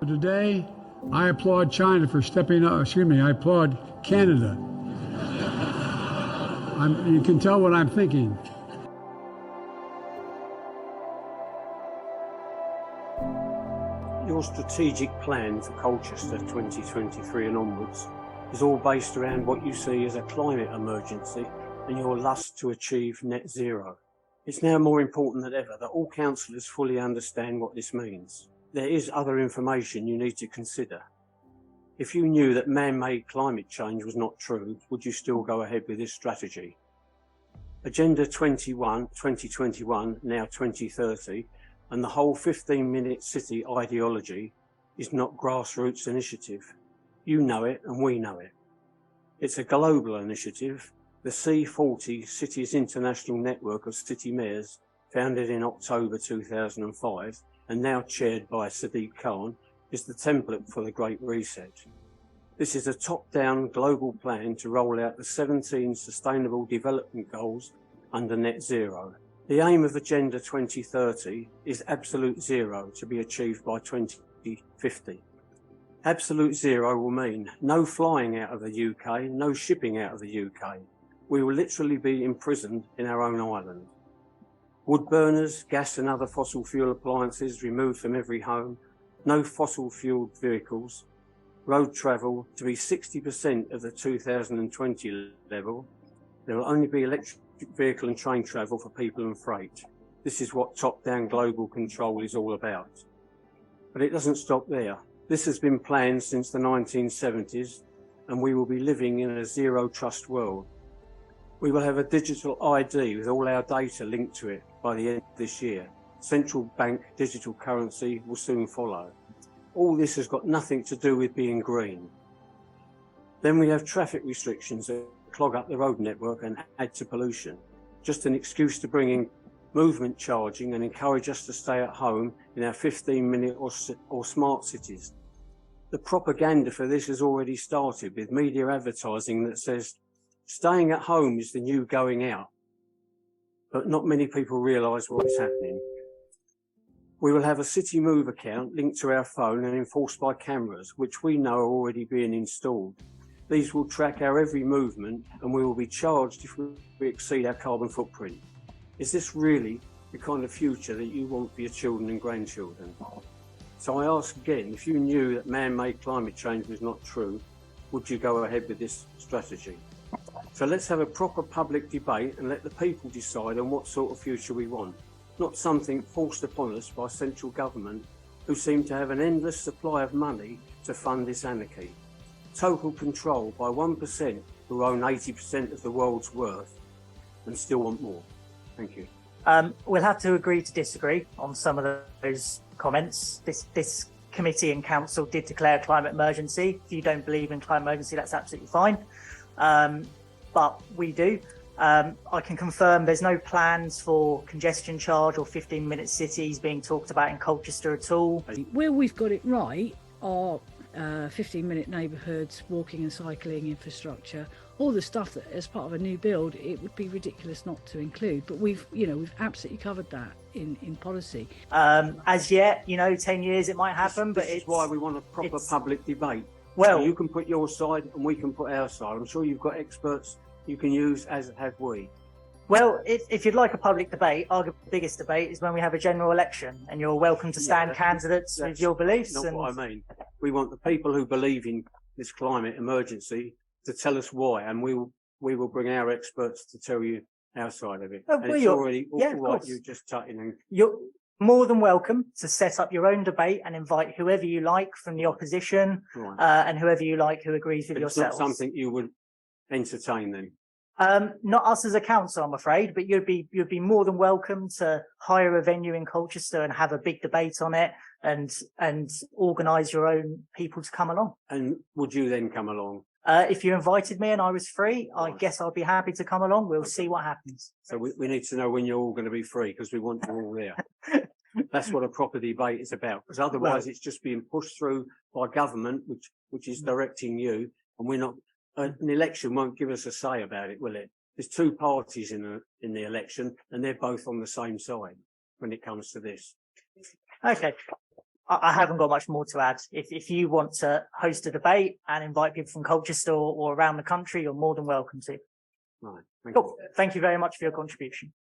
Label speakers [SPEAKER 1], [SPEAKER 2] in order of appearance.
[SPEAKER 1] Today, I applaud China for stepping up. I applaud Canada. You can tell what I'm thinking.
[SPEAKER 2] Your strategic plan for Colchester 2023 and onwards is all based around what you see as a climate emergency and your lust to achieve net zero. It's now more important than ever that all councillors fully understand what this means. There is other information you need to consider. If you knew that man-made climate change was not true, would you still go ahead with this strategy? Agenda 2021, now 2030, and the whole 15-minute city ideology is not grassroots initiative. You know it and we know it. It's a global initiative, the C40 Cities International Network of City Mayors, founded in October 2005 and now chaired by Sadiq Khan, is the template for the Great Reset. This is a top-down global plan to roll out the 17 Sustainable Development Goals under net zero. The aim of Agenda 2030 is absolute zero to be achieved by 2050. Absolute zero will mean no flying out of the UK, no shipping out of the UK. We will literally be imprisoned in our own island. Wood burners, gas and other fossil fuel appliances removed from every home, no fossil fueled vehicles, road travel to be 60% of the 2020 level. There will only be electric vehicle and train travel for people and freight. This is what top-down global control is all about. But it doesn't stop there. This has been planned since the 1970s, and we will be living in a zero-trust world. We will have a digital ID with all our data linked to it by the end of this year. Central bank digital currency will soon follow. All this has got nothing to do with being green. Then we have traffic restrictions that clog up the road network and add to pollution. Just an excuse to bring in movement charging and encourage us to stay at home in our 15-minute or smart cities. The propaganda for this has already started with media advertising that says staying at home is the new going out. But not many people realise what is happening. We will have a City Move account linked to our phone and enforced by cameras, which we know are already being installed. These will track our every movement and we will be charged if we exceed our carbon footprint. Is this really the kind of future that you want for your children and grandchildren? So I ask again, if you knew that man-made climate change was not true, would you go ahead with this strategy? So let's have a proper public debate and let the people decide on what sort of future we want, not something forced upon us by central government who seem to have an endless supply of money to fund this anarchy. Total control by 1% who own 80% of the world's worth and still want more. Thank you.
[SPEAKER 3] We'll have to agree to disagree on some of those comments. This committee and council did declare a climate emergency. If you don't believe in climate emergency, that's absolutely fine. But we do. I can confirm there's no plans for congestion charge or 15-minute cities being talked about in Colchester at all.
[SPEAKER 4] Where we've got it right are 15-minute neighbourhoods, walking and cycling infrastructure, all the stuff that as part of a new build it would be ridiculous not to include, but we've absolutely covered that in policy.
[SPEAKER 3] As yet, 10 years it might happen, but
[SPEAKER 2] it's why we want a proper public debate.
[SPEAKER 3] Well,
[SPEAKER 2] so you can put your side and we can put our side. I'm sure you've got experts you can use, as have we.
[SPEAKER 3] Well, if you'd like a public debate, our biggest debate is when we have a general election, and you're welcome to stand candidates with your beliefs.
[SPEAKER 2] Not what I mean. We want the people who believe in this climate emergency to tell us why, and we will bring our experts to tell you our side of it. And it's already what you just touching on.
[SPEAKER 3] You're more than welcome to set up your own debate and invite whoever you like from the opposition, and whoever you like who agrees with yourself.
[SPEAKER 2] It's not something you would entertain then?
[SPEAKER 3] Not us as a council, I'm afraid, but you'd be more than welcome to hire a venue in Colchester and have a big debate on it and organise your own people to come along.
[SPEAKER 2] And would you then come along?
[SPEAKER 3] If you invited me and I was free, I guess I'd be happy to come along. We'll see what happens.
[SPEAKER 2] So we need to know when you're all going to be free, because we want you all there. That's what a proper debate is about, because otherwise it's just being pushed through by government, which is directing you, and we're not. An election won't give us a say about it, will it? There's two parties in the election, and they're both on the same side when it comes to this.
[SPEAKER 3] Okay. I haven't got much more to add. If you want to host a debate and invite people from Colchester or around the country, you're more than welcome to.
[SPEAKER 2] Right. Thank
[SPEAKER 3] Cool. Thank you very much for your contribution.